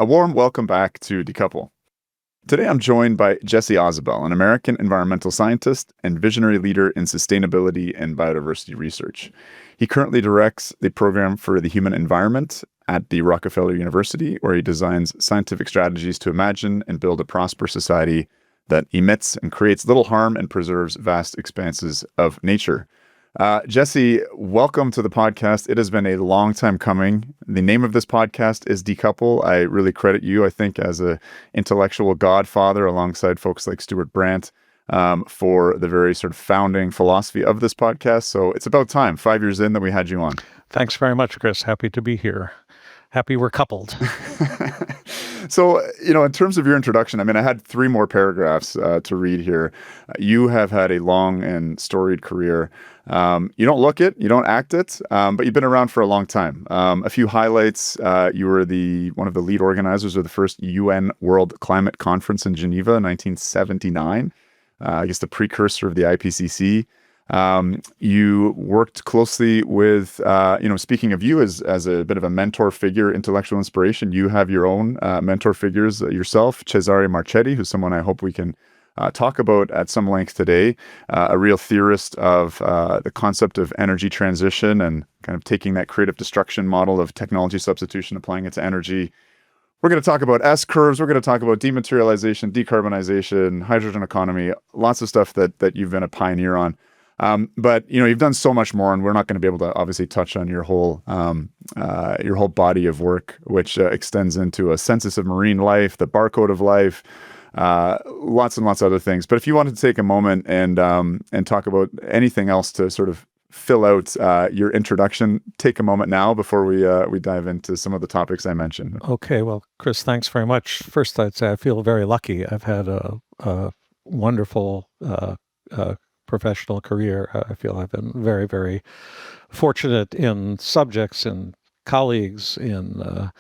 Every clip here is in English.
A warm welcome back to Decouple. Today I'm joined by Jesse Ausubel, an American environmental scientist and visionary leader in sustainability and biodiversity research. He currently directs the program for the human environment at the Rockefeller University, where he designs scientific strategies to imagine and build a prosperous society that emits and creates little harm and preserves vast expanses of nature. Jesse, welcome to the podcast. It has been a long time coming. The name of this podcast is Decouple. I really credit you, I think, as an intellectual godfather alongside folks like Stuart Brandt for the very sort of founding philosophy of this podcast. So it's about time, 5 years in, that we had you on. Thanks very much, Chris. Happy to be here. Happy we're coupled. So, in terms of your introduction, I had 3 more paragraphs to read here. You have had a long and storied career. You don't look it, you don't act it, but you've been around for a long time. A few highlights: you were one of the lead organizers of the first UN World Climate Conference in Geneva in 1979. I guess the precursor of the IPCC. You worked closely with, speaking of you as a bit of a mentor figure, intellectual inspiration, you have your own mentor figures yourself, Cesare Marchetti, who's someone I hope we can talk about at some length today, a real theorist of the concept of energy transition and kind of taking that creative destruction model of technology substitution, applying it to energy. We're going to talk about S-curves. We're going to talk about dematerialization, decarbonization, hydrogen economy, lots of stuff that you've been a pioneer on. But you've done so much more, and we're not going to be able to obviously touch on your whole body of work, which extends into a census of marine life, the barcode of life, lots and lots of other things. But if you wanted to take a moment and talk about anything else to sort of fill out your introduction, take a moment now before we dive into some of the topics I mentioned. Okay, well, Chris, thanks very much. First, I'd say I feel very lucky. I've had a wonderful professional career. I feel I've been very, very fortunate in subjects and colleagues in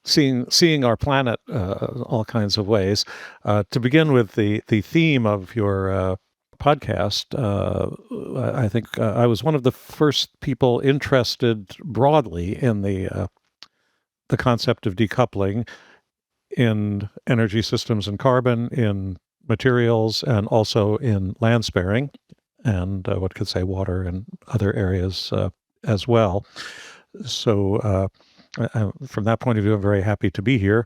seeing our planet all kinds of ways. To begin with, the theme of your podcast, I think I was one of the first people interested broadly in the concept of decoupling in energy systems and carbon, in materials, and also in land sparing, and what could say water and other areas as well. So from that point of view, I'm very happy to be here.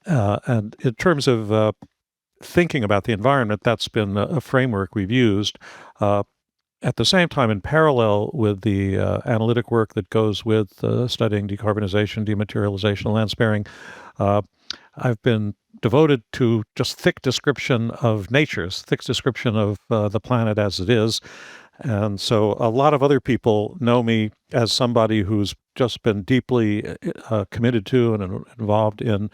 And in terms of thinking about the environment, that's been a framework we've used. At the same time, in parallel with the analytic work that goes with studying decarbonization, dematerialization, land sparing, I've been devoted to just thick description of nature's, thick description of the planet as it is. And so a lot of other people know me as somebody who's just been deeply committed to and involved in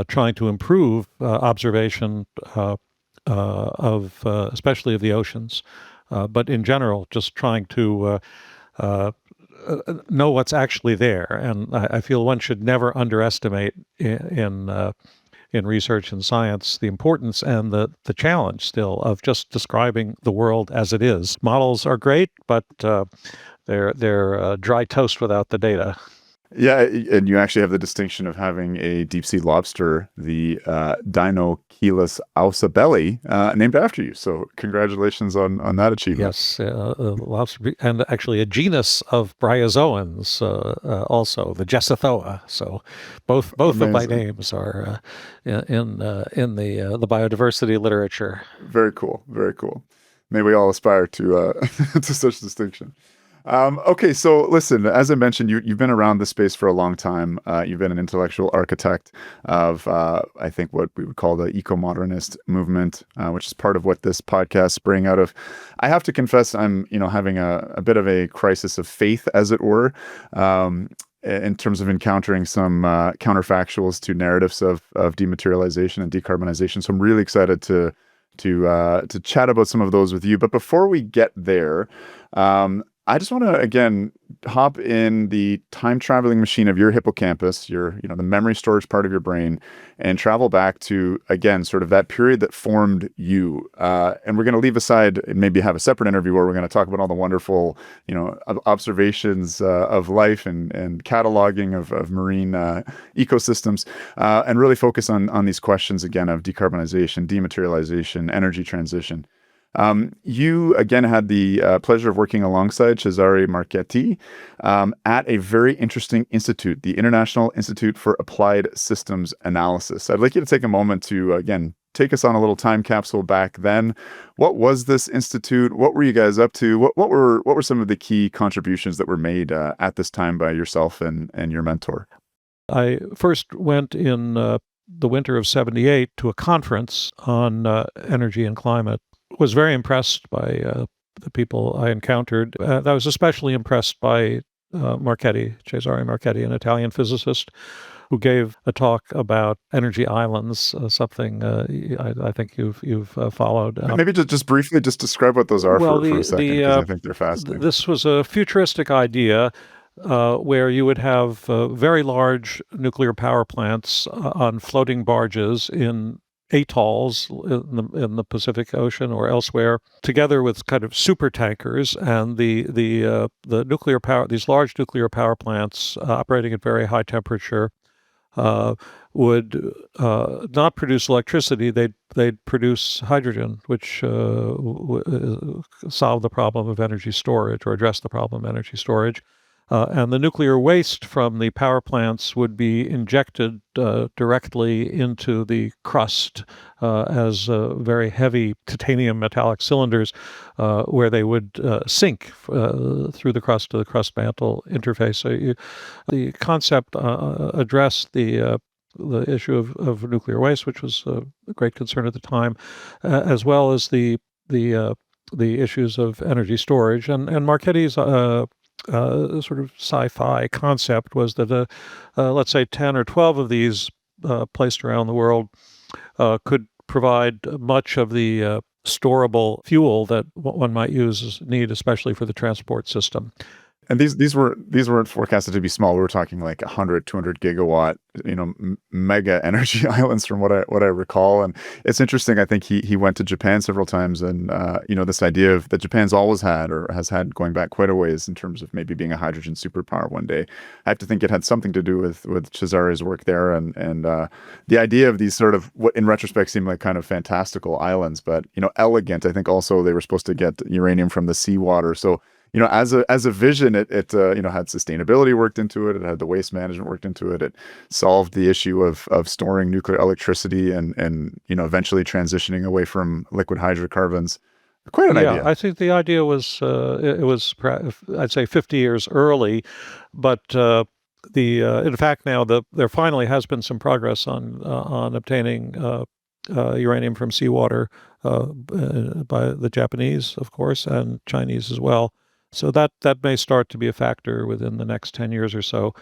trying to improve observation of especially of the oceans, but in general, just trying to know what's actually there. And I feel one should never underestimate in research and science the importance and the challenge still of just describing the world as it is. Models are great, but they're dry toast without the data. Yeah, and you actually have the distinction of having a deep-sea lobster, the Decouple Ausubeli, named after you. So congratulations on that achievement. Yes, lobster, and actually a genus of bryozoans also, the Gessithoa. So both of my names are in the biodiversity literature. Very cool, very cool. May we all aspire to to such distinction. Okay, so listen, as I mentioned, you've been around this space for a long time. You've been an intellectual architect of, I think, what we would call the eco-modernist movement, which is part of what this podcast sprang out of. I have to confess, I'm, having a bit of a crisis of faith, as it were, in terms of encountering some counterfactuals to narratives of dematerialization and decarbonization. So I'm really excited to chat about some of those with you. But before we get there, I just want to again hop in the time traveling machine of your hippocampus, your the memory storage part of your brain, and travel back to again sort of that period that formed you. And we're going to leave aside and maybe have a separate interview where we're going to talk about all the wonderful observations of life and cataloging of marine ecosystems, and really focus on these questions again of decarbonization, dematerialization, energy transition. You again had the pleasure of working alongside Cesare Marchetti at a very interesting institute, the International Institute for Applied Systems Analysis. I'd like you to take a moment to again take us on a little time capsule back then. What was this institute? What were you guys up to? What were some of the key contributions that were made at this time by yourself and your mentor? I first went in the winter of '78 to a conference on energy and climate. Was very impressed by the people I encountered. I was especially impressed by Marchetti, Cesare Marchetti, an Italian physicist, who gave a talk about energy islands, something I think you've followed. Maybe just briefly, just describe what those are Well, for a second, because I think they're fascinating. this was a futuristic idea where you would have very large nuclear power plants on floating barges in atolls in the Pacific Ocean or elsewhere, together with kind of super tankers, and the nuclear power, these large nuclear power plants operating at very high temperature would not produce electricity. They'd produce hydrogen, which solve the problem of energy storage or address the problem of energy storage. And the nuclear waste from the power plants would be injected directly into the crust as very heavy titanium metallic cylinders, where they would sink through the crust to the crust mantle interface. So the concept addressed the issue of nuclear waste, which was a great concern at the time, as well as the issues of energy storage. And Marchetti's sort of sci-fi concept was that, let's say, 10 or 12 of these placed around the world could provide much of the storable fuel that one might need, especially for the transport system. And these weren't forecasted to be small. We were talking like 100, 200 gigawatt, mega energy islands from what I recall. And it's interesting. I think he went to Japan several times, and this idea of that Japan's always had or has had going back quite a ways in terms of maybe being a hydrogen superpower one day. I have to think it had something to do with Cesare's work there, and the idea of these sort of what in retrospect seem like kind of fantastical islands, but elegant. I think also they were supposed to get uranium from the seawater, so. As a vision, it had sustainability worked into it. It had the waste management worked into it. It solved the issue of storing nuclear electricity and eventually transitioning away from liquid hydrocarbons. Quite an idea. I think the idea was I'd say 50 years early, but in fact now there finally has been some progress on obtaining uranium from seawater by the Japanese, of course, and Chinese as well. So that may start to be a factor within the next 10 years or so.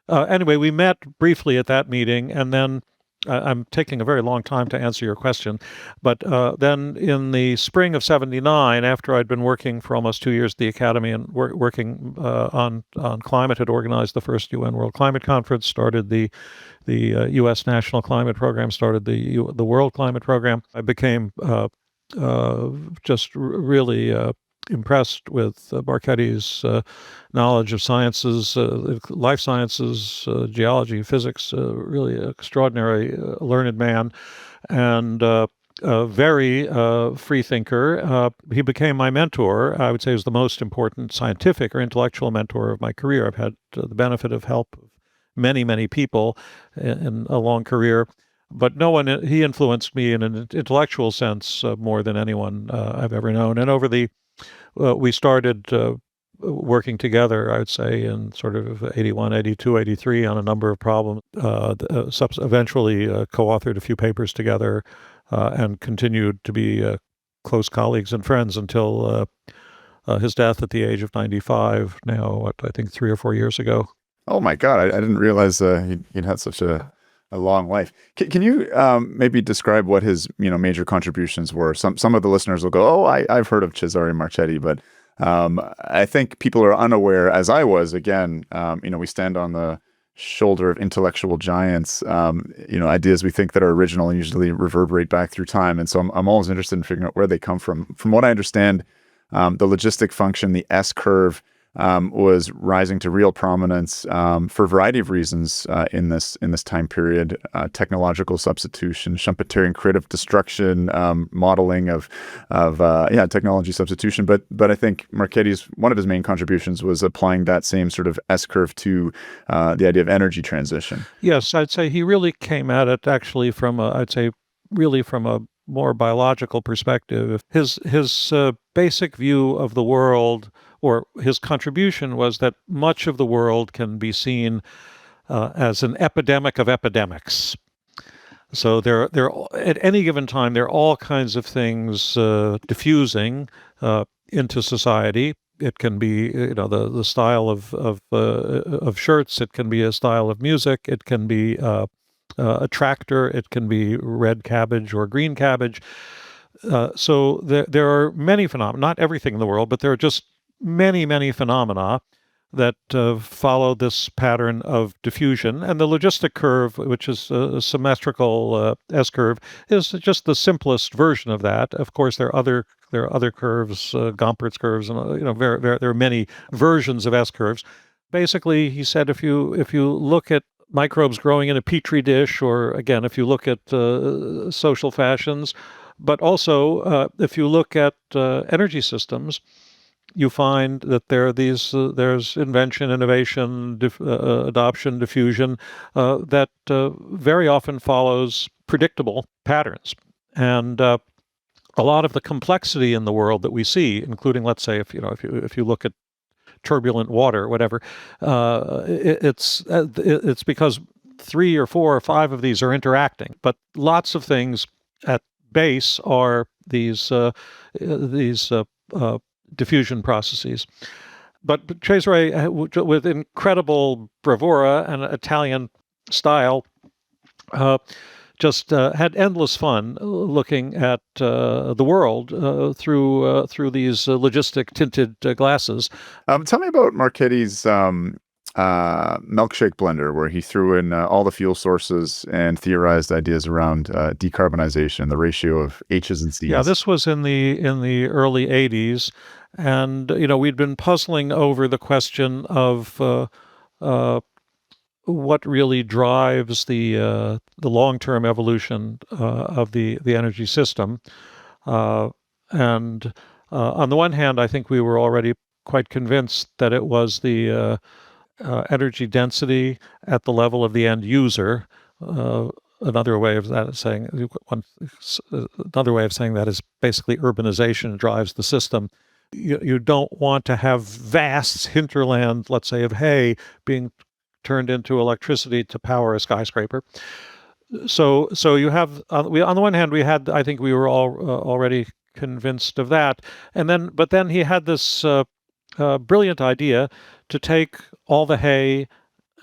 Anyway, we met briefly at that meeting, and then I'm taking a very long time to answer your question, but then in the spring of '79, after I'd been working for almost 2 years at the Academy and working on climate, had organized the first UN World Climate Conference, started the U.S. National Climate Program, started the World Climate Program. I became just really impressed with Marchetti's knowledge of sciences, life sciences, geology, physics, really extraordinary learned man, and a very free thinker. He became my mentor. I would say he was the most important scientific or intellectual mentor of my career. I've had the benefit of help of many, many people in a long career. But he influenced me in an intellectual sense more than anyone I've ever known. And we started working together, I would say, in sort of 81, 82, 83 on a number of problems. Eventually co-authored a few papers together and continued to be close colleagues and friends until his death at the age of 95, now, I think 3 or 4 years ago. Oh my God, I didn't realize he'd had such a long life. Can you maybe describe what his major contributions were? Some of the listeners will go, "Oh, I've heard of Cesare Marchetti," but I think people are unaware, as I was, again, we stand on the shoulder of intellectual giants, ideas we think that are original and usually reverberate back through time. And so I'm always interested in figuring out where they come from. From what I understand, the logistic function, the S curve, was rising to real prominence for a variety of reasons in this time period: technological substitution, Schumpeterian creative destruction, modeling of technology substitution. But I think Marchetti's one of his main contributions was applying that same sort of S curve to the idea of energy transition. Yes, I'd say he really came at it actually from a more biological perspective. His basic view of the world, or his contribution, was that much of the world can be seen as an epidemic of epidemics. So there at any given time there are all kinds of things diffusing into society. It can be, the style of shirts. It can be a style of music. It can be a tractor. It can be red cabbage or green cabbage. So there are many phenomena, not everything in the world, but there are just many phenomena that follow this pattern of diffusion. And the logistic curve, which is a symmetrical S curve, is just the simplest version of that. Of course, there are other curves, Gompertz curves, and there are many versions of S curves. Basically, he said if you look at microbes growing in a petri dish, or again, if you look at social fashions, but also if you look at energy systems, you find that there's invention, innovation, adoption, diffusion that very often follows predictable patterns. And a lot of the complexity in the world that we see, including, let's say, if you look at turbulent water, whatever, it's because 3 or 4 or 5 of these are interacting. But lots of things at base are these diffusion processes. But Cesare, with incredible bravura and Italian style, just had endless fun looking at the world through these logistic tinted glasses. Tell me about Marchetti's milkshake blender, where he threw in all the fuel sources and theorized ideas around decarbonization, the ratio of H's and C's. Yeah, this was in the early '80s, and we'd been puzzling over the question of what really drives the long-term evolution of the energy system. And on the one hand, I think we were already quite convinced that it was the energy density at the level of the end user. Another way of saying that is basically urbanization drives the system. You don't want to have vast hinterland, let's say, of hay being turned into electricity to power a skyscraper. So you have on the one hand I think we were all already convinced of that, but then he had this brilliant idea to take all the hay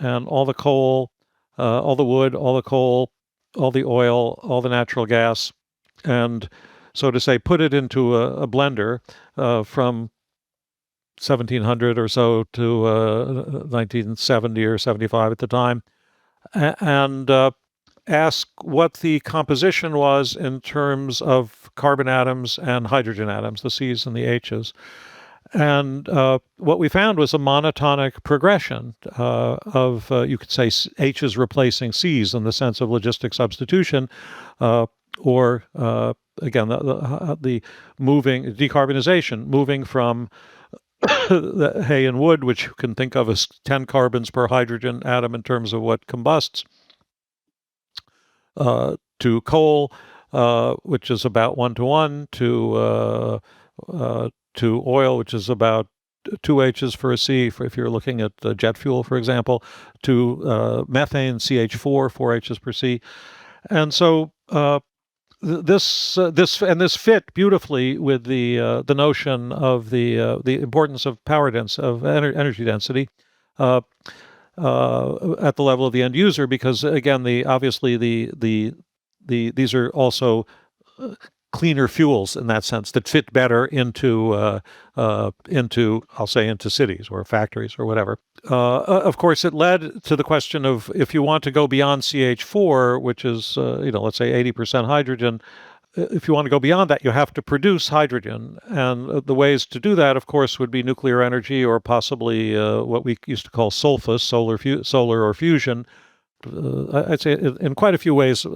and all the coal, all the wood, all the coal, all the oil, all the natural gas, and so to say, put it into a blender from 1700 or so to 1970 or 75 at the time, and ask what the composition was in terms of carbon atoms and hydrogen atoms, the C's and the H's. And what we found was a monotonic progression of, you could say, H's replacing C's in the sense of logistic substitution, or again, the moving decarbonization, moving from the hay and wood, which you can think of as 10 carbons per hydrogen atom in terms of what combusts, to coal, which is about 1-to-1, to oil, which is about 2 H's for a C, if you're looking at jet fuel, for example, to methane, CH4, 4 H's per C. And so this fit beautifully with the notion of the importance of energy density at the level of the end user, because again, these are also cleaner fuels in that sense that fit better into I'll say into cities or factories or whatever. Of course, it led to the question of if you want to go beyond CH4, which is let's say 80% hydrogen. If you want to go beyond that, you have to produce hydrogen, and the ways to do that, of course, would be nuclear energy or possibly what we used to call sulfus, solar or fusion. I'd say in quite a few ways.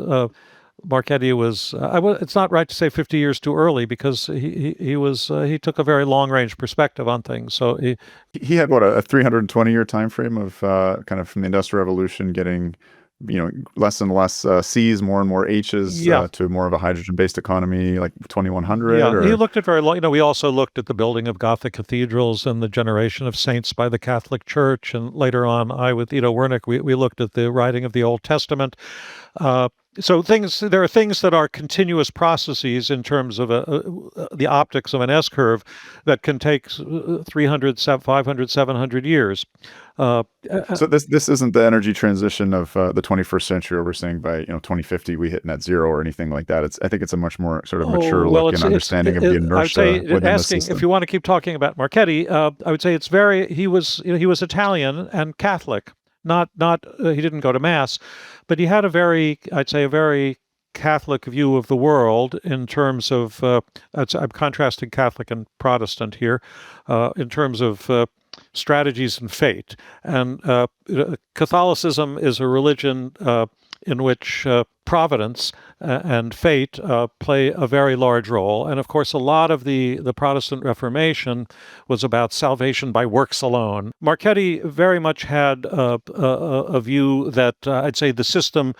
Marchetti was. It's not right to say 50 years too early because he took a very long range perspective on things. So he had what, a 320-year time frame of kind of from the Industrial Revolution getting less and less C's, more and more H's to more of a hydrogen-based economy, like 2100. Yeah, he looked at very long. We also looked at the building of Gothic cathedrals and the generation of saints by the Catholic Church, and later on, with Wernick, we looked at the writing of the Old Testament. So there are things that are continuous processes in terms of the optics of an S-curve that can take 300, 500, 700 years. So this isn't the energy transition of the 21st century where we're saying by 2050 we hit net zero or anything like that. I think it's a much more sort of mature look and understanding of the inertia within the system. If you want to keep talking about Marchetti, I would say he was Italian and Catholic. Not he didn't go to mass, but he had a very Catholic view of the world in terms of I'm contrasting Catholic and Protestant here in terms of strategies and fate. And Catholicism is a religion in which providence and fate play a very large role. And of course, a lot of the Protestant Reformation was about salvation by works alone. Marchetti very much had a view that I'd say the system,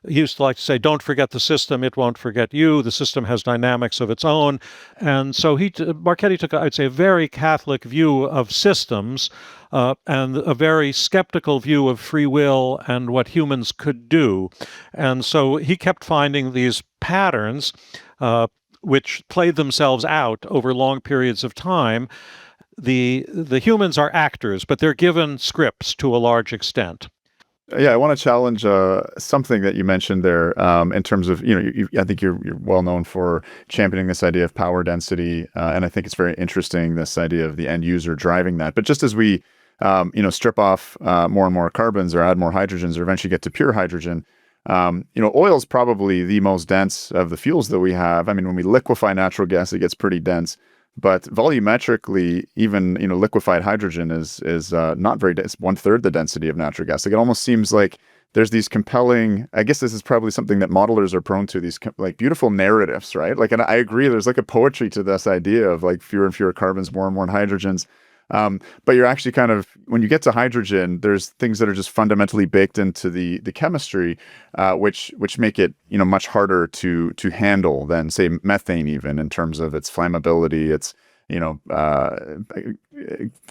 he used to like to say, don't forget the system, it won't forget you. The system has dynamics of its own. And so Marchetti took, I'd say, a very Catholic view of systems and a very skeptical view of free will and what humans could do. And so he kept finding these patterns which played themselves out over long periods of time. The humans are actors, but they're given scripts to a large extent. Yeah, I want to challenge something that you mentioned there in terms of, I think you're well known for championing this idea of power density. And I think it's very interesting, this idea of the end user driving that. But just as we, strip off more and more carbons or add more hydrogens or eventually get to pure hydrogen, oil is probably the most dense of the fuels that we have. I mean, when we liquefy natural gas, it gets pretty dense. But volumetrically, even liquefied hydrogen is not very dense. It's 1/3 the density of natural gas. Like, it almost seems like there's these compelling. I guess this is probably something that modelers are prone to. These like beautiful narratives, right? Like, and I agree. There's like a poetry to this idea of like fewer and fewer carbons, more and more hydrogens. But you're actually kind of, when you get to hydrogen, there's things that are just fundamentally baked into the chemistry, which make it much harder to handle than say methane, even in terms of its flammability, its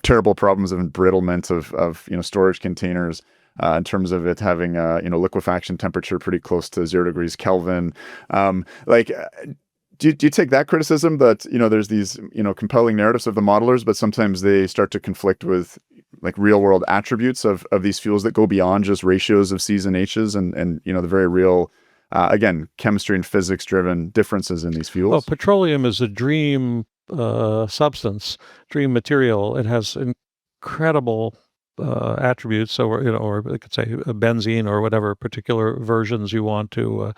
terrible problems of embrittlement of storage containers. In terms of it having liquefaction temperature pretty close to 0 degrees Kelvin, Do you take that criticism that, there's these, compelling narratives of the modelers, but sometimes they start to conflict with like real world attributes of these fuels that go beyond just ratios of C's and H's and the very real, again, chemistry and physics driven differences in these fuels? Well, petroleum is a dream substance, dream material. It has incredible attributes, or I could say benzene or whatever particular versions you want to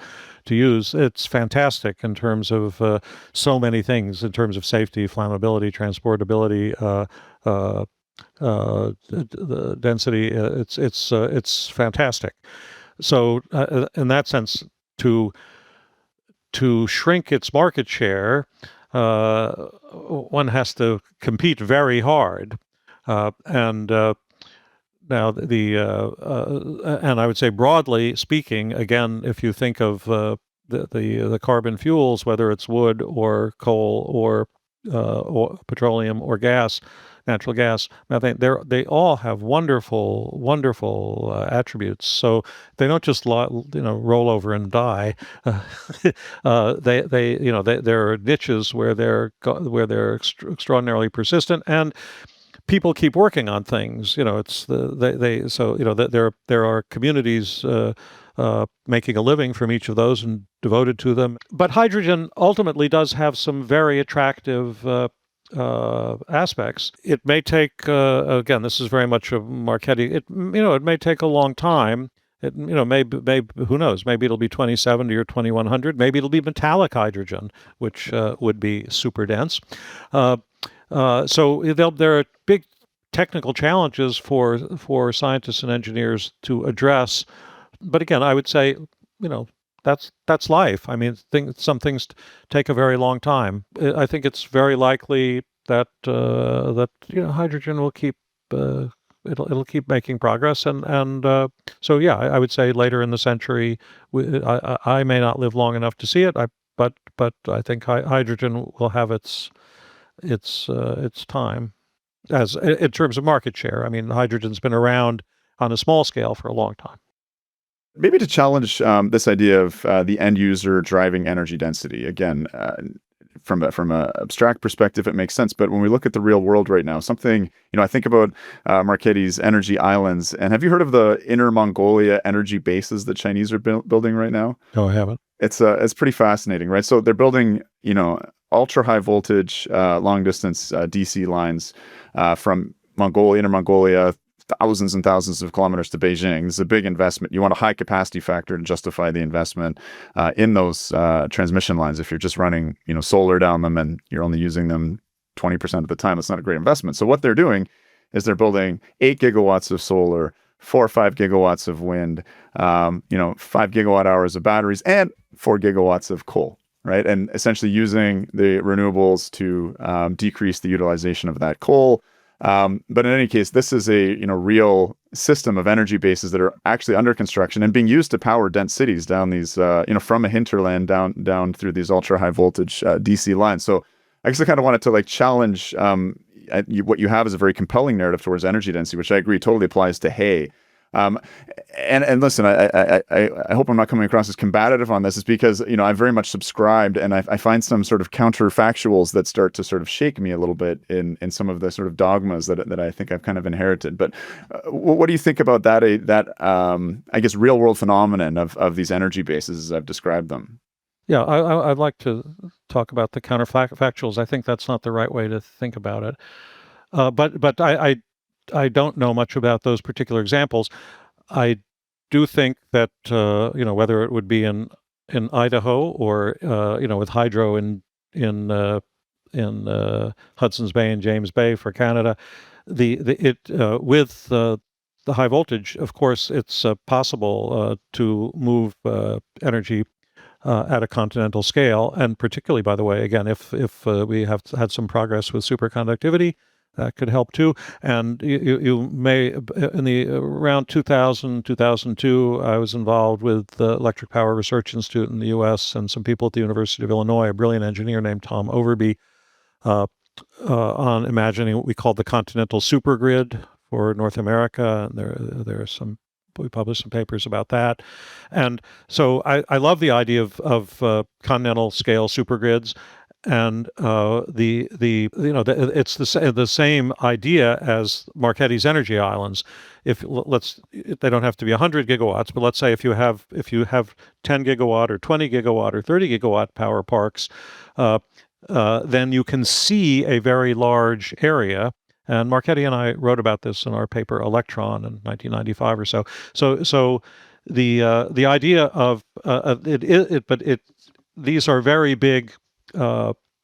use. It's fantastic in terms of so many things, in terms of safety, flammability, transportability, the density. It's fantastic. So in that sense, to shrink its market share, one has to compete very hard, and now, and I would say broadly speaking, again, if you think of the carbon fuels, whether it's wood or coal or petroleum or gas, natural gas, methane, they all have wonderful attributes. So they don't just roll over and die. There are niches where they're extraordinarily persistent, and people keep working on things. There are communities making a living from each of those and devoted to them. But hydrogen ultimately does have some very attractive aspects. It may take, again, this is very much a Marchetti. It may take a long time. Maybe who knows? Maybe it'll be 2070 or 2100. Maybe it'll be metallic hydrogen, which would be super dense. So there are big technical challenges for scientists and engineers to address. But again, I would say, that's life. I mean, some things take a very long time. I think it's very likely that hydrogen will keep it'll keep making progress, and so yeah, I would say later in the century, I may not live long enough to see it. But I think hydrogen will have its time as in terms of market share. I mean, hydrogen's been around on a small scale for a long time. Maybe to challenge this idea of the end user driving energy density again, from a abstract perspective, it makes sense. But when we look at the real world right now, something I think about Marchetti's energy islands. And have you heard of the Inner Mongolia energy bases that Chinese are building right now? No, I haven't. It's pretty fascinating, right? So they're building ultra high voltage long distance DC lines from Inner Mongolia, thousands and thousands of kilometers to Beijing. This is a big investment. You want a high capacity factor to justify the investment in those transmission lines. If you're just running, solar down them and you're only using them 20% of the time, it's not a great investment. So what they're doing is they're building 8 gigawatts of solar, 4 or 5 gigawatts of wind, 5 gigawatt hours of batteries, and 4 gigawatts of coal. Right. And essentially using the renewables to decrease the utilization of that coal. But in any case, this is a real system of energy bases that are actually under construction and being used to power dense cities down these from a hinterland down through these ultra high voltage DC lines. So I guess I kind of wanted to challenge what you have is a very compelling narrative towards energy density, which I agree totally applies to hay. And listen, I hope I'm not coming across as combative on this. Is because I very much subscribed, and I find some sort of counterfactuals that start to sort of shake me a little bit in some of the sort of dogmas that I think I've kind of inherited. But what do you think about that I guess real world phenomenon of these energy bases as I've described them? Yeah, I'd like to talk about the counterfactuals. I think that's not the right way to think about it. But I don't know much about those particular examples. I do think that whether it would be in Idaho or with hydro in Hudson's Bay and James Bay for Canada, with the high voltage, of course, it's possible to move energy at a continental scale, and particularly, by the way, again, if we have had some progress with superconductivity, that could help too. And you may, in the around 2000, 2002, I was involved with the Electric Power Research Institute in the U.S. and some people at the University of Illinois, a brilliant engineer named Tom Overby, on imagining what we called the continental supergrid for North America. And there are some, we published some papers about that. And so I love the idea of continental scale supergrids. And it's the same idea as Marchetti's energy islands. They don't have to be 100 gigawatts, but let's say if you have 10 gigawatt or 20 gigawatt or 30 gigawatt power parks, then you can see a very large area. And Marchetti and I wrote about this in our paper Electron in 1995 or so. So the idea of these are very big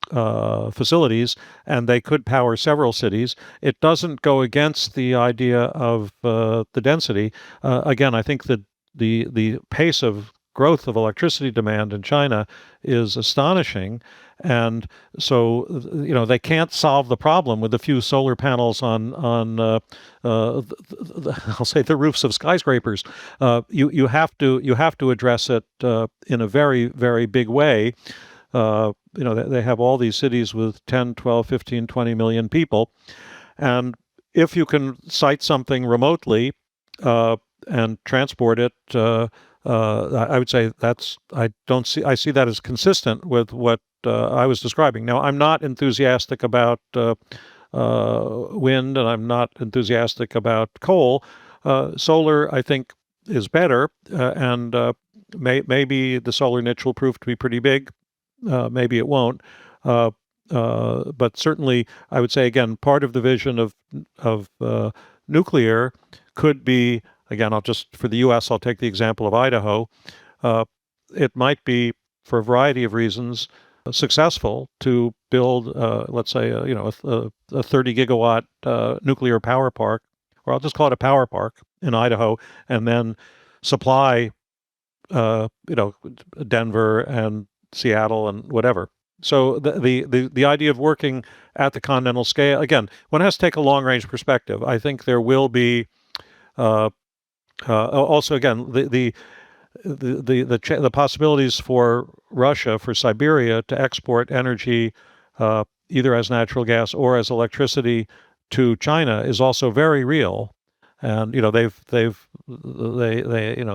facilities, and they could power several cities. It doesn't go against the idea of the density. Again, I think that the pace of growth of electricity demand in China is astonishing, and so they can't solve the problem with a few solar panels on I'll say the roofs of skyscrapers. You have to address it in a very, very big way. They have all these cities with 10, 12, 15, 20 million people. And if you can site something remotely and transport it, I would say I see that as consistent with what I was describing. Now, I'm not enthusiastic about wind, and I'm not enthusiastic about coal. Solar, I think, is better. And maybe the solar niche will prove to be pretty big. Maybe it won't. Uh, but certainly, I would say again, part of the vision of nuclear could be, again, I'll just for the U.S. I'll take the example of Idaho. Uh, it might be, for a variety of reasons, successful to build, let's say, a 30 gigawatt nuclear power park, or I'll just call it a power park in Idaho, and then supply, Denver and Seattle and whatever. So the idea of working at the continental scale, again, one has to take a long range perspective. I think there will be also, again, the possibilities for Russia, for Siberia, to export energy either as natural gas or as electricity to China is also very real. And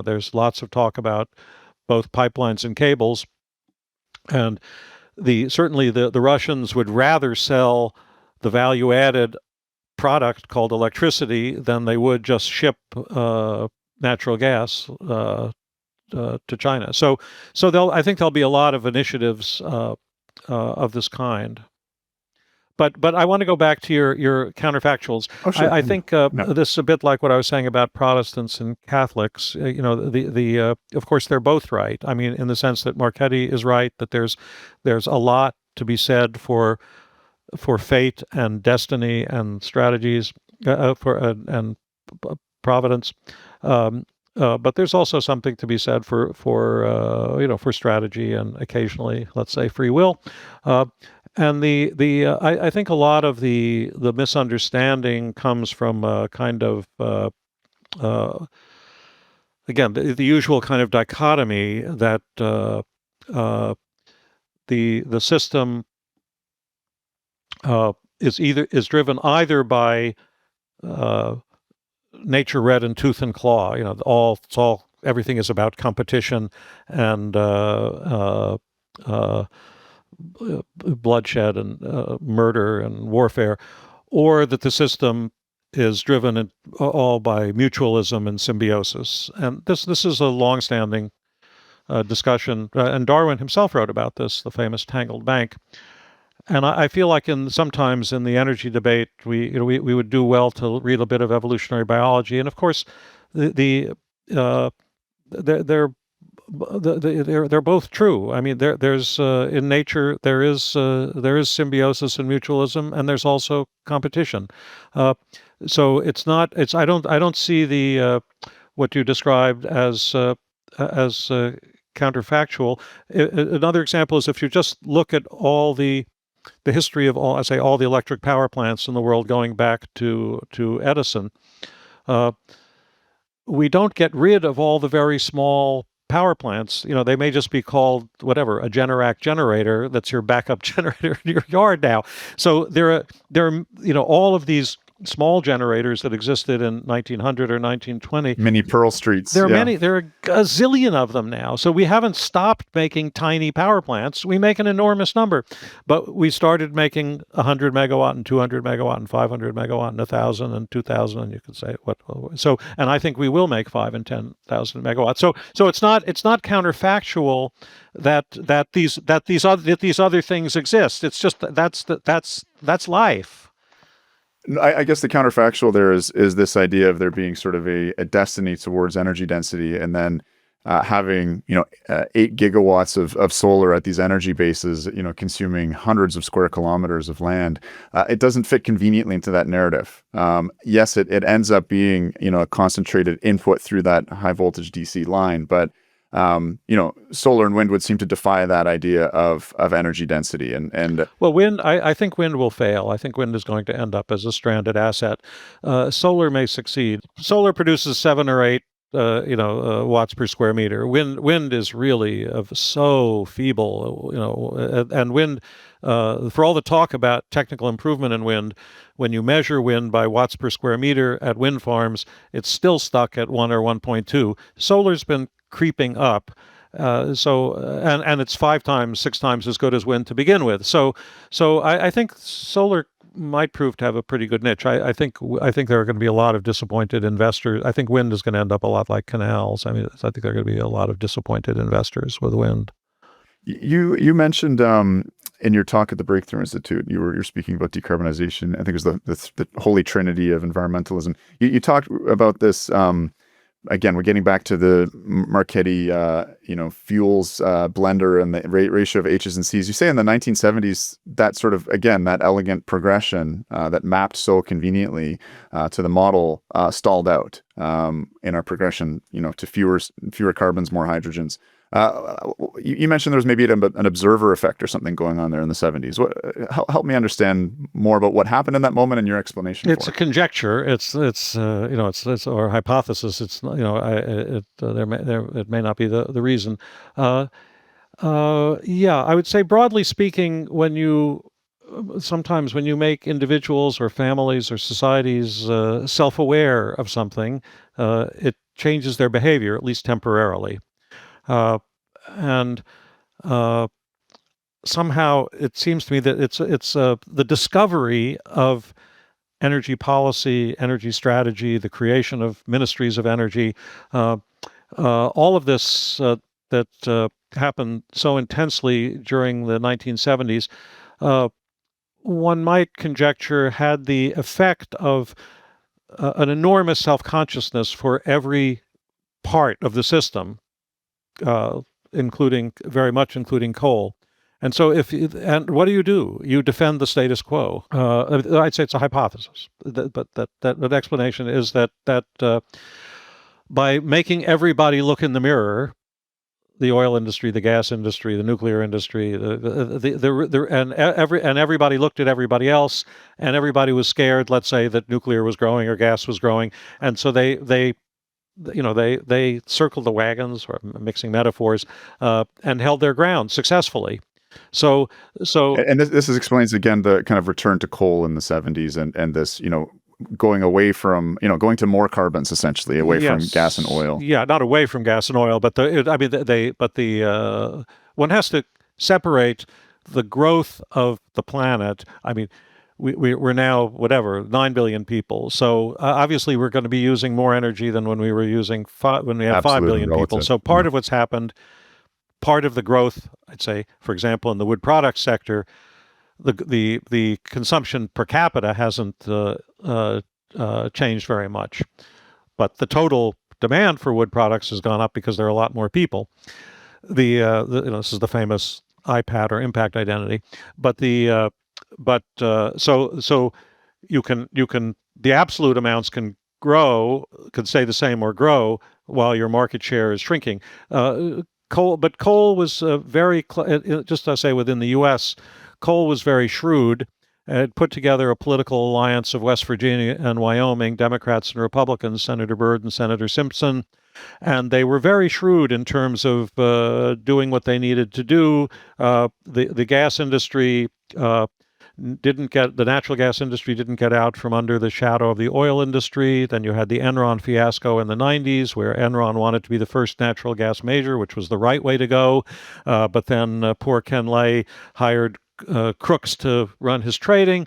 there's lots of talk about both pipelines and cables, and certainly the Russians would rather sell the value added product called electricity than they would just ship natural gas to China. So I think there'll be a lot of initiatives of this kind. But I want to go back to your counterfactuals. Oh, sure. I think this is a bit like what I was saying about Protestants and Catholics. Of course they're both right. I mean, in the sense that Marchetti is right that there's a lot to be said for fate and destiny and strategies and providence. But there's also something to be said for strategy and occasionally, let's say, free will. And I think a lot of the misunderstanding comes from kind of again the usual kind of dichotomy that the system is driven either by nature red in tooth and claw. Everything is about competition and bloodshed and murder and warfare, or that the system is driven all by mutualism and symbiosis. And this is a long-standing discussion, and Darwin himself wrote about this, the famous Tangled Bank. And I feel like sometimes in the energy debate, we would do well to read a bit of evolutionary biology, and of course, they're both true. I mean, there's in nature there is symbiosis and mutualism, and there's also competition. So I don't see the what you described as counterfactual. Another example is if you just look at all the history of all the electric power plants in the world going back to Edison. We don't get rid of all the very small power plants. They may just be called whatever, a Generac generator that's your backup generator in your yard now. So there are all of these small generators that existed in 1900 or 1920. Mini Pearl Streets. There are a gazillion of them now. So we haven't stopped making tiny power plants. We make an enormous number. But we started making 100 megawatt and 200 megawatt and 500 megawatt and 1,000 and 2,000. And you could say what? So, and I think we will make 5 and 10,000 megawatts. So it's not counterfactual that these other things exist. It's just that's life. I guess the counterfactual there is this idea of there being sort of a destiny towards energy density, and then having 8 gigawatts of solar at these energy bases, consuming hundreds of square kilometers of land. It doesn't fit conveniently into that narrative. Yes, it ends up being a concentrated input through that high voltage DC line, but solar and wind would seem to defy that idea of energy density. And well, wind, I think wind will fail. I think wind is going to end up as a stranded asset. Solar may succeed. Solar produces 7 or 8, watts per square meter. Wind is really so feeble, and wind, for all the talk about technical improvement in wind, when you measure wind by watts per square meter at wind farms, it's still stuck at 1 or 1.2. Solar's been creeping up. And it's 5 times, 6 times as good as wind to begin with. So I think solar might prove to have a pretty good niche. I think there are going to be a lot of disappointed investors. I think wind is going to end up a lot like canals. I mean, I think there are going to be a lot of disappointed investors with wind. You mentioned in your talk at the Breakthrough Institute, you're speaking about decarbonization. I think it was the holy trinity of environmentalism. You talked about this. Again, we're getting back to the Marchetti, fuels blender and the ratio of H's and C's. You say in the 1970s that sort of, again, that elegant progression that mapped so conveniently to the model stalled out in our progression, to fewer carbons, more hydrogens. You mentioned there was maybe an observer effect or something going on there in the 70s. Help me understand more about what happened in that moment and your explanation. It's a conjecture. It's or hypothesis. It's it may not be the reason. Yeah, I would say broadly speaking, sometimes when you make individuals or families or societies self-aware of something, it changes their behavior, at least temporarily. And somehow it seems to me that it's the discovery of energy policy, energy strategy, the creation of ministries of energy, all of this that happened so intensely during the 1970s, one might conjecture had the effect of an enormous self-consciousness for every part of the system, including coal. And so and what do? You defend the status quo. I'd say it's a hypothesis, but that explanation is that by making everybody look in the mirror, the oil industry, the gas industry, the nuclear industry, and everybody looked at everybody else, and everybody was scared. Let's say that nuclear was growing or gas was growing, and so they circled the wagons, or mixing metaphors, and held their ground successfully. So, and this explains again the kind of return to coal in the 70s and this, going away from, going to more carbons, essentially away from gas and oil. Yeah, not away from gas and oil, but one has to separate the growth of the planet. I mean, we're now 9 billion people. So obviously we're going to be using more energy than when we were using when we had 5 billion people. So part of what's happened, part of the growth, I'd say, for example, in the wood products sector, the consumption per capita hasn't changed very much, but the total demand for wood products has gone up because there are a lot more people. This is the famous iPad or impact identity, but so you can the absolute amounts can stay the same or grow while your market share is shrinking. Coal was just to say within the U.S., coal was very shrewd. It put together a political alliance of West Virginia and Wyoming, Democrats and Republicans, Senator Byrd and Senator Simpson, and they were very shrewd in terms of doing what they needed to do. The gas industry the natural gas industry didn't get out from under the shadow of the oil industry. Then you had the Enron fiasco in the 90s, where Enron wanted to be the first natural gas major, which was the right way to go. But then poor Ken Lay hired crooks to run his trading.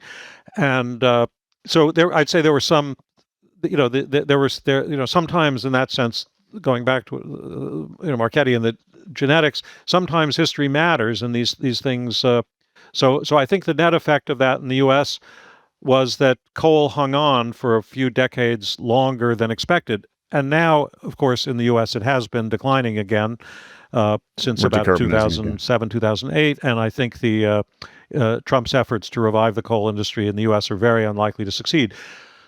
And so I'd say there were some, sometimes in that sense, going back to, Marchetti and the genetics, sometimes history matters and these things. So I think the net effect of that in the U.S. was that coal hung on for a few decades longer than expected. And now, of course, in the U.S., it has been declining again since about 2007, 2008. And I think Trump's efforts to revive the coal industry in the U.S. are very unlikely to succeed.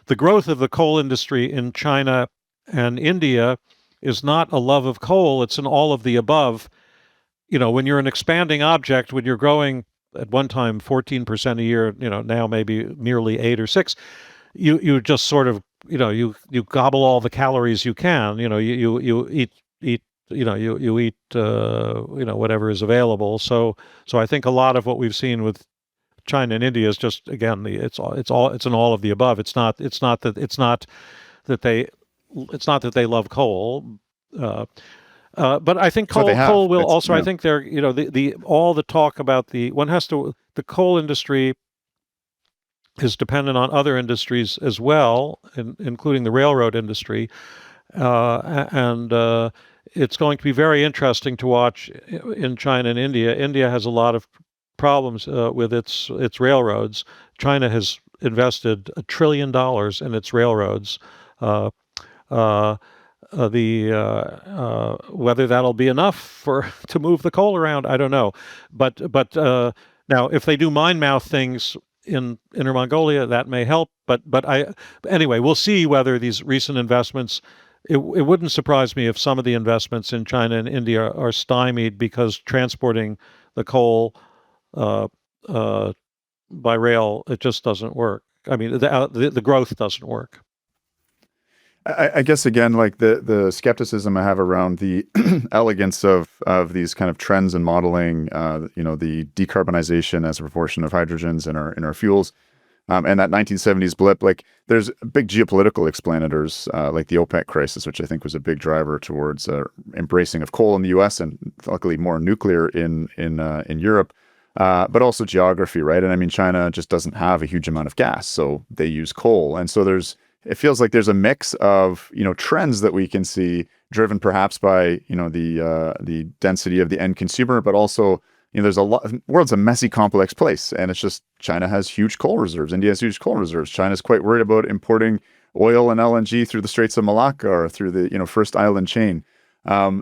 The growth of the coal industry in China and India is not a love of coal. It's an all of the above. When you're an expanding object, when you're growing at one time 14% a year, now maybe merely 8 or 6, you just sort of, you gobble all the calories you can. You eat whatever is available. So I think a lot of what we've seen with China and India is just, again, it's an all of the above. It's not that they love coal. But I think coal will also. I think all the talk about the coal industry is dependent on other industries as well, including the railroad industry. And it's going to be very interesting to watch in China and India. India has a lot of problems with its railroads. China has invested $1 trillion in its railroads. Uh, uh, the Whether that'll be enough for to move the coal around, I don't know. But now, if they do mine mouth things in Inner Mongolia, that may help. But anyway, we'll see whether these recent investments. It wouldn't surprise me if some of the investments in China and India are stymied because transporting the coal uh, uh, by rail, it just doesn't work. I mean, the growth doesn't work. I guess again, like the skepticism I have around the elegance of these kind of trends and modeling, the decarbonization as a proportion of hydrogens in our fuels, and that 1970s blip. Like, there's big geopolitical explanators, like the OPEC crisis, which I think was a big driver towards embracing of coal in the U.S. and luckily more nuclear in Europe. But also geography, right? And I mean, China just doesn't have a huge amount of gas, so they use coal, and so it feels like there's a mix of trends that we can see driven perhaps by the density of the end consumer, but also there's a lot. The world's a messy, complex place, and it's just China has huge coal reserves. India has huge coal reserves. China's quite worried about importing oil and LNG through the Straits of Malacca or through the first island chain.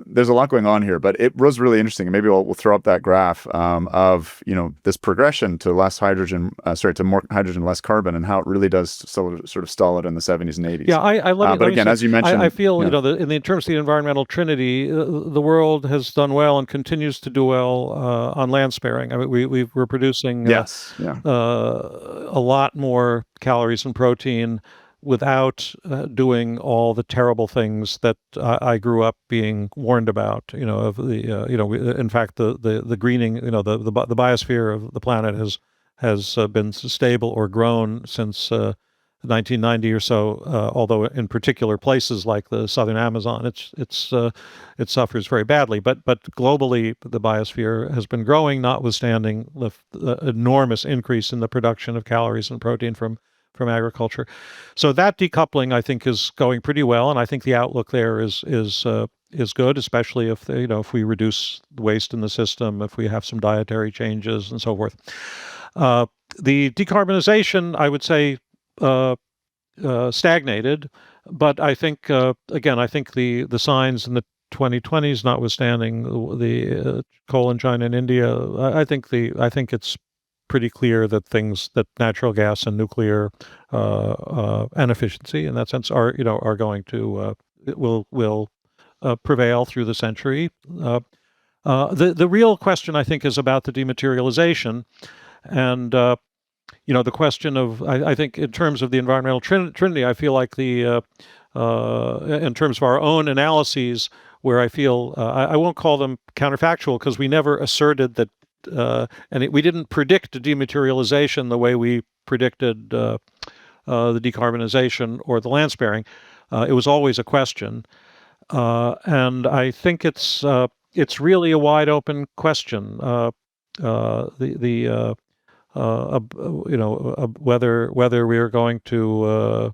There's a lot going on here, but it was really interesting. And maybe we'll throw up that graph of this progression to less hydrogen, to more hydrogen, less carbon, and how it really does sort of stall it in the 70s and 80s. Yeah, I love it. But again, as you mentioned, I feel in terms of the environmental trinity, the world has done well and continues to do well on land sparing. I mean, we're producing a lot more calories and protein without doing all the terrible things that I grew up being warned about. In fact, the greening, the biosphere of the planet has been stable or grown since 1990 or so. Although in particular places like the southern Amazon, it suffers very badly. But globally, the biosphere has been growing, notwithstanding the enormous increase in the production of calories and protein from agriculture. So that decoupling, I think, is going pretty well, and I think the outlook there is good, especially if we reduce the waste in the system, if we have some dietary changes, and so forth. The decarbonization, I would say, stagnated, but I think again, I think the signs in the 2020s, notwithstanding the coal in China and India, I think it's pretty clear that natural gas and nuclear and efficiency in that sense are going to will prevail through the century. The real question, I think, is about the dematerialization, and the question of I think in terms of the environmental trinity, I feel like in terms of our own analyses, where I feel I won't call them counterfactual because we never asserted that. We didn't predict dematerialization the way we predicted the decarbonization or the land sparing. It was always a question, and I think it's really a wide open question. Whether we are going to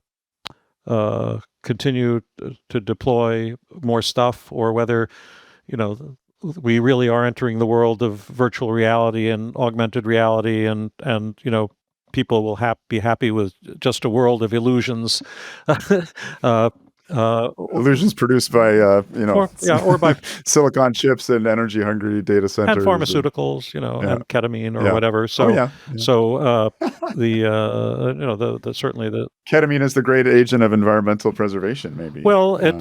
continue to deploy more stuff, or whether we really are entering the world of virtual reality and augmented reality, and people will be happy with just a world of illusions. Illusions produced by or by silicon chips and energy hungry data centers and pharmaceuticals, and ketamine or whatever. So the certainly the ketamine is the great agent of environmental preservation, maybe. Well, if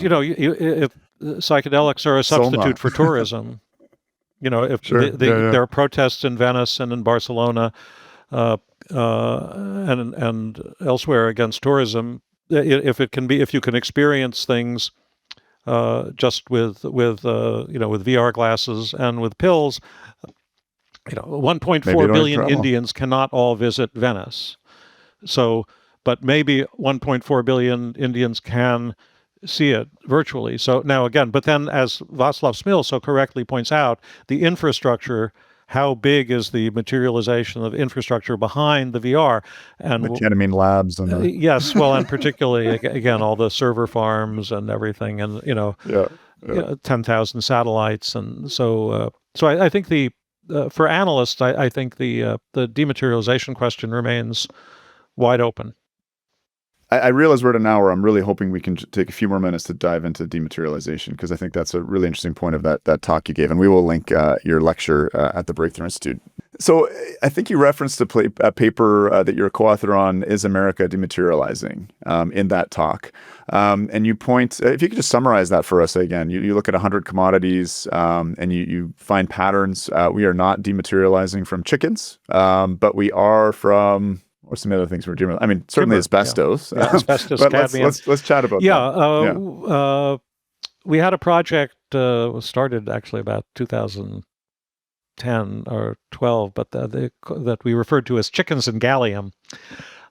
psychedelics are a substitute for tourism, if there are protests in Venice and in Barcelona and elsewhere against tourism, if you can experience things just with VR glasses and with pills, 1.4 billion Indians cannot all visit Venice. So, but maybe 1.4 billion Indians can see it virtually. So now again, but then as Václav Smil so correctly points out, the infrastructure how big is the materialization of infrastructure behind the VR? And The ketamine labs and the yes, well, and particularly again all the server farms and everything, and yeah, yeah. 10,000 satellites, and so I think the for analysts, I think the dematerialization question remains wide open. I realize we're at an hour. I'm really hoping we can take a few more minutes to dive into dematerialization, because I think that's a really interesting point of that talk you gave, and we will link your lecture at the Breakthrough Institute. So I think you referenced a paper that you're a co-author on, Is America Dematerializing, in that talk. And you point, if you could just summarize that for us again, you look at 100 commodities and you find patterns. We are not dematerializing from chickens, but we are from... or some other things we're doing. I mean, certainly Timber, asbestos. yeah, asbestos, but cadmium. let's chat about that. Yeah, we had a project started actually about 2010 or 12, but that we referred to as chickens and gallium.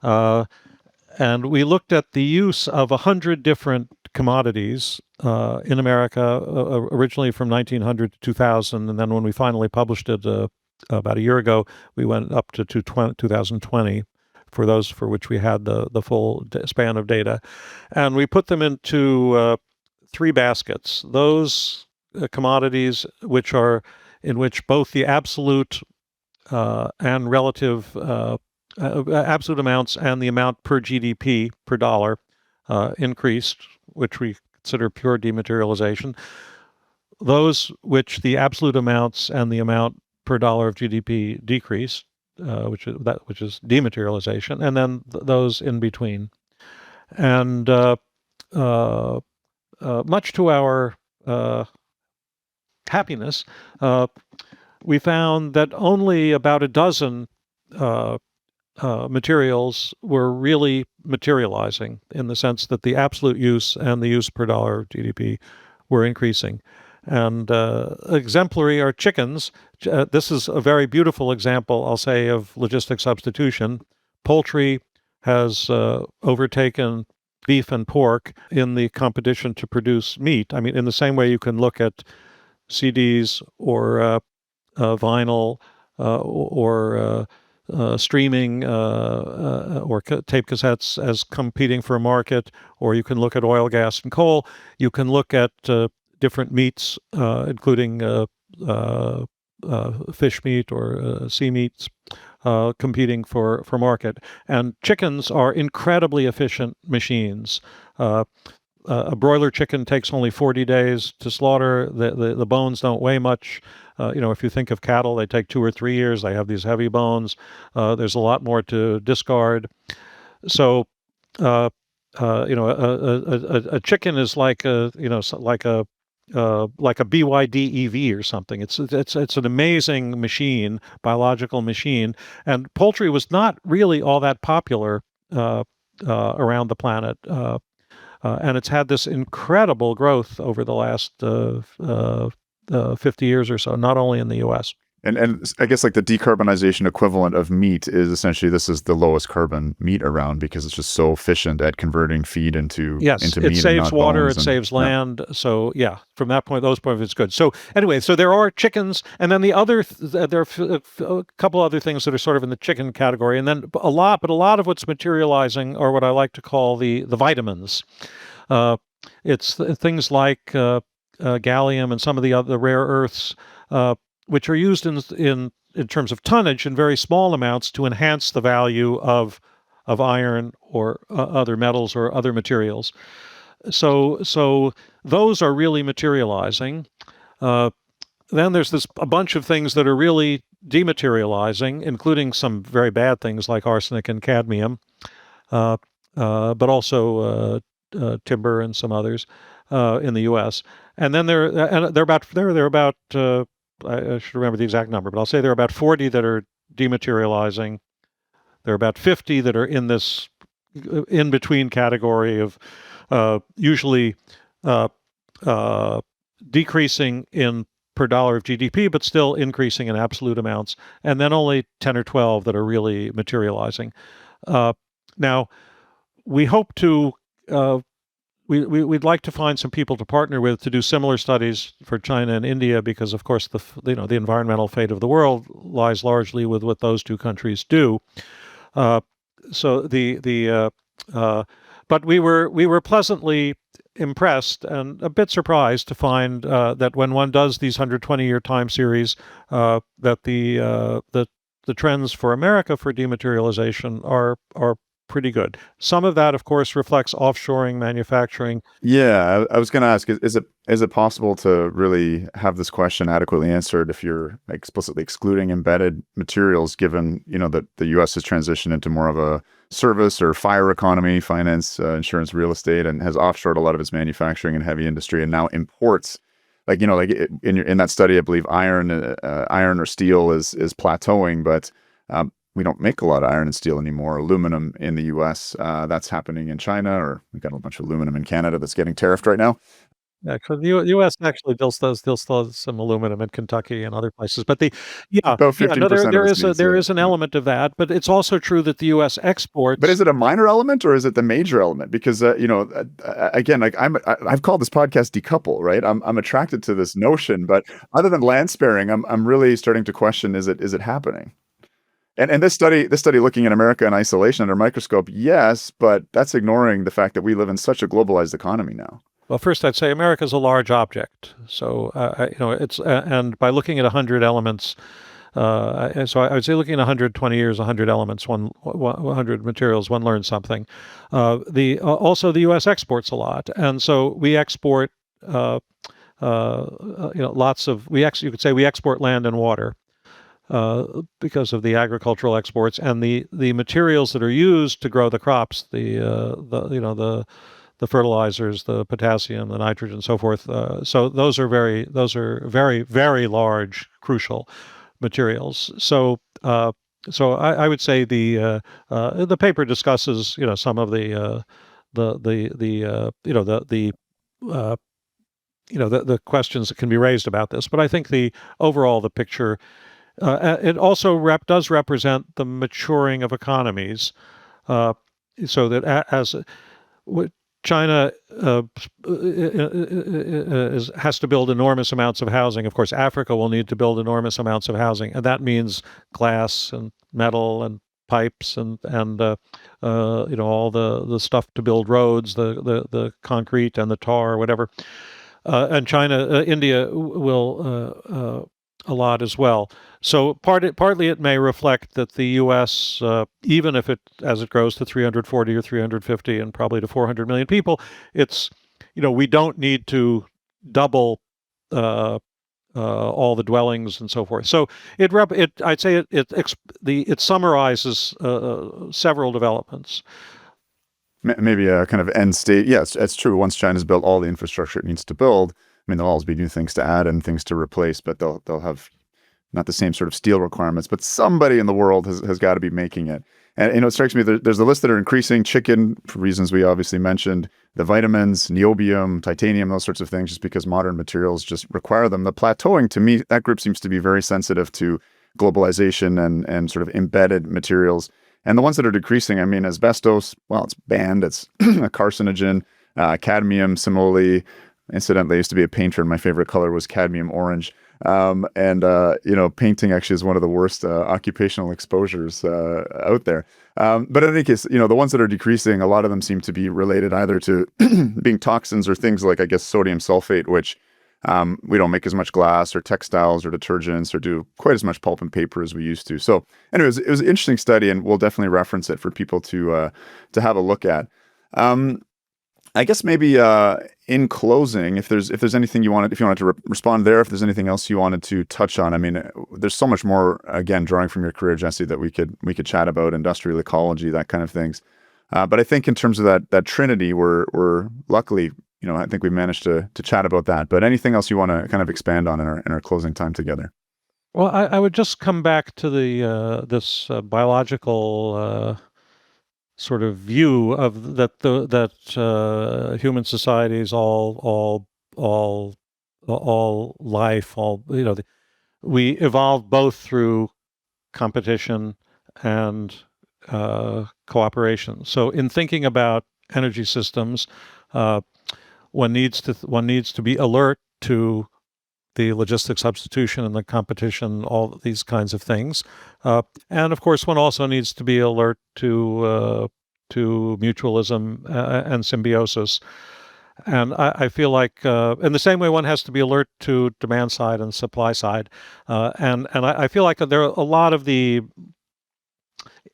And we looked at the use of 100 different commodities in America, originally from 1900 to 2000. And then when we finally published it about a year ago, we went up to 2020 for those for which we had the full span of data. And we put them into three baskets. Those commodities in which both the absolute and relative absolute amounts and the amount per GDP per dollar increased, which we consider pure dematerialization. Those which the absolute amounts and the amount per dollar of GDP decreased, which is dematerialization, and then those in between. And much to our happiness, we found that only about a dozen materials were really materializing, in the sense that the absolute use and the use per dollar of GDP were increasing. And exemplary are chickens. This is a very beautiful example, I'll say, of logistic substitution. Poultry has overtaken beef and pork in the competition to produce meat. I mean, in the same way you can look at CDs or vinyl or streaming or tape cassettes as competing for a market, or you can look at oil, gas, and coal. You can look at different meats, including fish meat or sea meats, competing for market. And chickens are incredibly efficient machines. A broiler chicken takes only 40 days to slaughter. The bones don't weigh much. If you think of cattle, they take 2 or 3 years. They have these heavy bones. There's a lot more to discard. So, a chicken is like a BYD EV or something. It's an amazing machine, biological machine. And poultry was not really all that popular around the planet. And it's had this incredible growth over the last 50 years or so, not only in the U.S. And I guess like the decarbonization equivalent of meat is essentially, this is the lowest carbon meat around, because it's just so efficient at converting feed into meat. It saves water, it saves land. Yeah. So from that point, those points, it's good. So anyway, so there are chickens, and then there are a couple other things that are sort of in the chicken category, and then a lot of what's materializing are what I like to call the vitamins. It's things like gallium and some of the other rare earths, which are used in terms of tonnage in very small amounts to enhance the value of iron or other metals or other materials. So those are really materializing. Then there's a bunch of things that are really dematerializing, including some very bad things like arsenic and cadmium, but also timber and some others in the U.S. And then they're about I should remember the exact number, but I'll say there are about 40 that are dematerializing. There are about 50 that are in this in-between category of usually decreasing in per dollar of GDP, but still increasing in absolute amounts. And then only 10 or 12 that are really materializing. Now, we hope to we'd like to find some people to partner with to do similar studies for China and India, because of course the environmental fate of the world lies largely with what those two countries do. Uh, so but we were pleasantly impressed and a bit surprised to find that when one does these 120-year time series, that the trends for America for dematerialization are pretty good. Some of that, of course, reflects offshoring manufacturing. Yeah, I was going to ask, is it possible to really have this question adequately answered if you're explicitly excluding embedded materials, given, that the U.S. has transitioned into more of a service or fire economy, finance, insurance, real estate, and has offshored a lot of its manufacturing and heavy industry, and now imports, in that study, I believe iron or steel is plateauing, but we don't make a lot of iron and steel anymore. Aluminum in the U.S. That's happening in China, or we've got a bunch of aluminum in Canada that's getting tariffed right now. Yeah, 'cause the U.S. actually still does some aluminum in Kentucky and other places. But About no, there 15% of there its is a needs. there Yeah, is an yeah. element of that, but it's also true that the U.S. But exports. is it a minor element or is it the major element? Because again, like I've called this podcast Decouple, right? I'm attracted to this notion, but other than land sparing, I'm really starting to question: is it happening? And this study looking at America in isolation under a microscope, yes, but that's ignoring the fact that we live in such a globalized economy now. Well, first I'd say America is a large object, so it's and by looking at 100 elements. So I would say looking at 120 years, 100 elements, 100 materials, one learns something. Also the U.S. exports a lot, and so we export lots of you could say we export land and water because of the agricultural exports and the materials that are used to grow the crops, the fertilizers, the potassium, the nitrogen, so forth. So those are very, very large, crucial materials. So I would say the paper discusses some of uh, the questions that can be raised about this. But I think the picture it also does represent the maturing of economies, uh, so that as China has to build enormous amounts of housing. Of course, Africa will need to build enormous amounts of housing, and that means glass and metal and pipes and all the stuff to build roads, the concrete and the tar, or whatever. And India will a lot as well. So partly it may reflect that the U.S., even if as it grows to 340 or 350 and probably to 400 million people, it's we don't need to double all the dwellings and so forth. So I'd say it summarizes several developments. Maybe a kind of end state. Yes, it's true. Once China's built all the infrastructure it needs to build, I mean, there'll always be new things to add and things to replace, but they'll have not the same sort of steel requirements, but somebody in the world has got to be making it. And it strikes me there's a list that are increasing: chicken, for reasons we obviously mentioned, the vitamins, niobium, titanium, those sorts of things, just because modern materials just require them. The plateauing, to me, that group seems to be very sensitive to globalization and sort of embedded materials. And the ones that are decreasing, I mean, asbestos, well, it's banned. It's a carcinogen. Cadmium, similarly. Incidentally, I used to be a painter, and my favorite color was cadmium orange. Painting actually is one of the worst occupational exposures out there. But in any case, the ones that are decreasing, a lot of them seem to be related either to being toxins or things like, I guess, sodium sulfate, which we don't make as much glass or textiles or detergents or do quite as much pulp and paper as we used to. So anyways, it was an interesting study, and we'll definitely reference it for people to have a look at. I guess maybe in closing, if there's anything if you wanted to respond there, if there's anything else you wanted to touch on. I mean, there's so much more, again, drawing from your career, Jesse, that we could chat about: industrial ecology, that kind of things. But I think in terms of that trinity, we're luckily, I think we managed to chat about that. But anything else you want to kind of expand on in our closing time together? Well, I would just come back to this biological sort of view of that human society is all life, we evolved both through competition and cooperation. So in thinking about energy systems, one needs to be alert to the logistic substitution and the competition, all these kinds of things, and of course, one also needs to be alert to mutualism and symbiosis. And I feel like, in the same way, one has to be alert to demand side and supply side, and I feel like there are a lot of the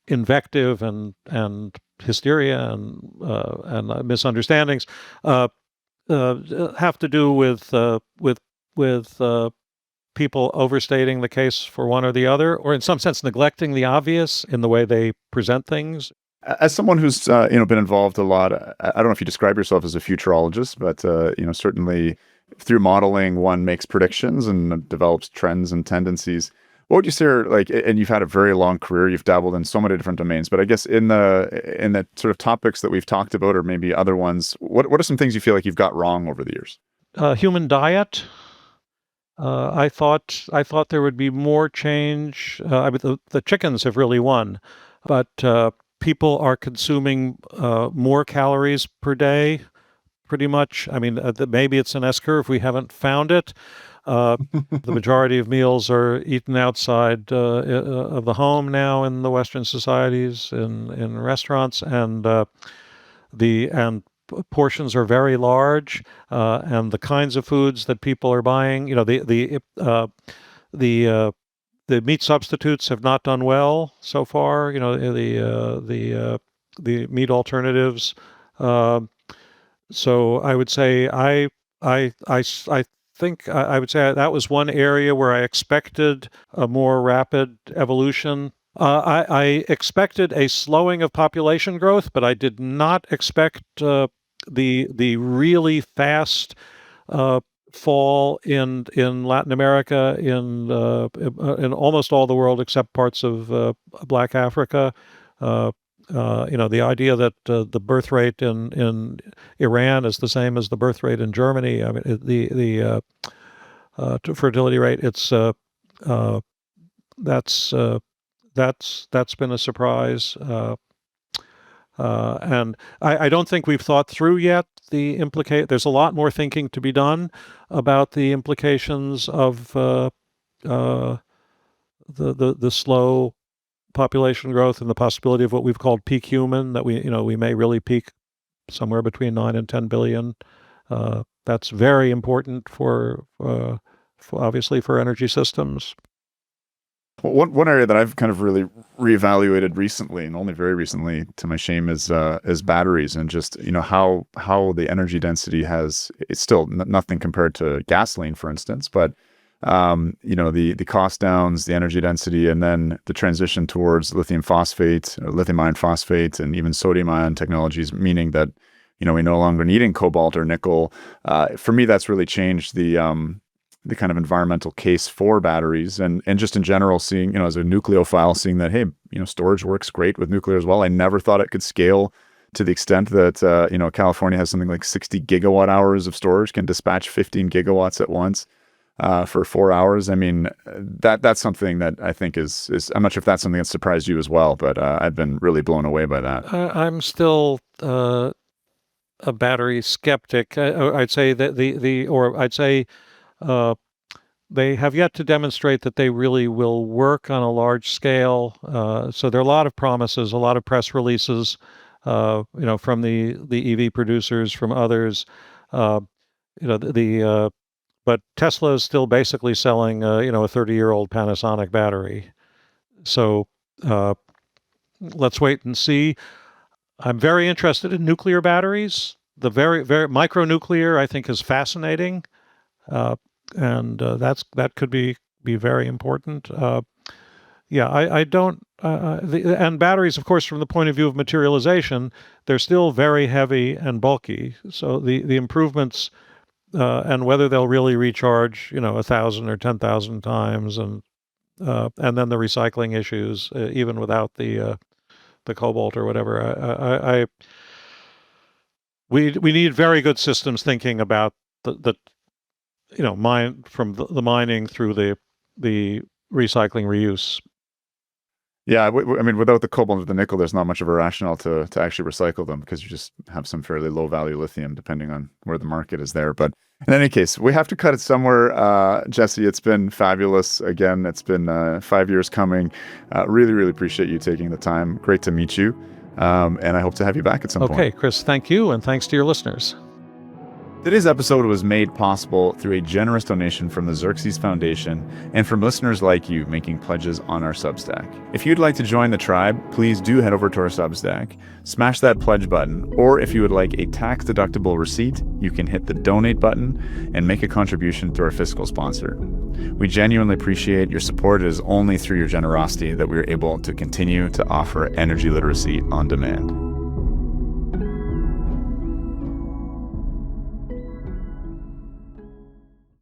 invective and hysteria and misunderstandings uh, have to do with people overstating the case for one or the other, or in some sense neglecting the obvious in the way they present things. As someone who's been involved a lot, I don't know if you describe yourself as a futurologist, but certainly through modeling, one makes predictions and develops trends and tendencies. What would you say are like? And you've had a very long career. You've dabbled in so many different domains, but I guess in the sort of topics that we've talked about, or maybe other ones, what are some things you feel like you've got wrong over the years? Human diet. I thought there would be more change. I mean, the chickens have really won, but people are consuming more calories per day, pretty much. I mean, maybe it's an S curve. We haven't found it. Uh, the majority of meals are eaten outside of the home now in the Western societies, in restaurants, and portions are very large, and the kinds of foods that people are buying, the the meat substitutes have not done well so far. The meat alternatives. Uh, so I would say I think I would say that was one area where I expected a more rapid evolution. I expected a slowing of population growth, but I did not expect the really fast uh, fall in Latin America, in almost all the world except parts of Black Africa. Uh, the idea that the birth rate in Iran is the same as the birth rate in Germany. I mean, the fertility rate. It's uh, that's uh, that's been a surprise. And I don't think we've thought through yet there's a lot more thinking to be done about the implications of uh, the slow population growth and the possibility of what we've called peak human, that we may really peak somewhere between 9 and 10 billion. That's very important for obviously for energy systems. Well, one area that I've kind of really reevaluated recently, and only very recently, to my shame, is batteries, and just how the energy density it's still nothing compared to gasoline, for instance, but the cost downs, the energy density, and then the transition towards lithium phosphate, lithium iron phosphate, and even sodium ion technologies, meaning that we no longer needing cobalt or nickel. For me, that's really changed the kind of environmental case for batteries, and just in general, seeing, as a nucleophile, seeing that, hey, storage works great with nuclear as well. I never thought it could scale to the extent that California has something like 60 gigawatt hours of storage, can dispatch 15 gigawatts at once for 4 hours. I mean, that's something that I think is I'm not sure if that's something that surprised you as well, but I've been really blown away by that. I'm still a battery skeptic. I'd say that or I'd say uh, they have yet to demonstrate that they really will work on a large scale. So there are a lot of promises, a lot of press releases, from the EV producers, from others. Uh, you know, but Tesla is still basically selling, a 30-year-old Panasonic battery. So uh, let's wait and see. I'm very interested in nuclear batteries. The very, very micronuclear, I think, is fascinating, uh, and that could be very important. Yeah, I don't. And batteries, of course, from the point of view of materialization, they're still very heavy and bulky. So the improvements, and whether they'll really recharge, 1,000 or 10,000 times, and then the recycling issues, even without the cobalt or whatever. We need very good systems thinking about the mine from the mining through the recycling reuse. Yeah, I mean, without the cobalt and the nickel, there's not much of a rationale to actually recycle them because you just have some fairly low value lithium depending on where the market is there. But in any case, we have to cut it somewhere. Jesse, it's been fabulous. Again, it's been 5 years coming. Really, really appreciate you taking the time. Great to meet you. And I hope to have you back at some point. Okay, Chris, thank you. And thanks to your listeners. Today's episode was made possible through a generous donation from the Xerxes Foundation and from listeners like you making pledges on our Substack. If you'd like to join the tribe, please do head over to our Substack, smash that pledge button, or if you would like a tax-deductible receipt, you can hit the donate button and make a contribution through our fiscal sponsor. We genuinely appreciate your support. It is only through your generosity that we are able to continue to offer energy literacy on demand.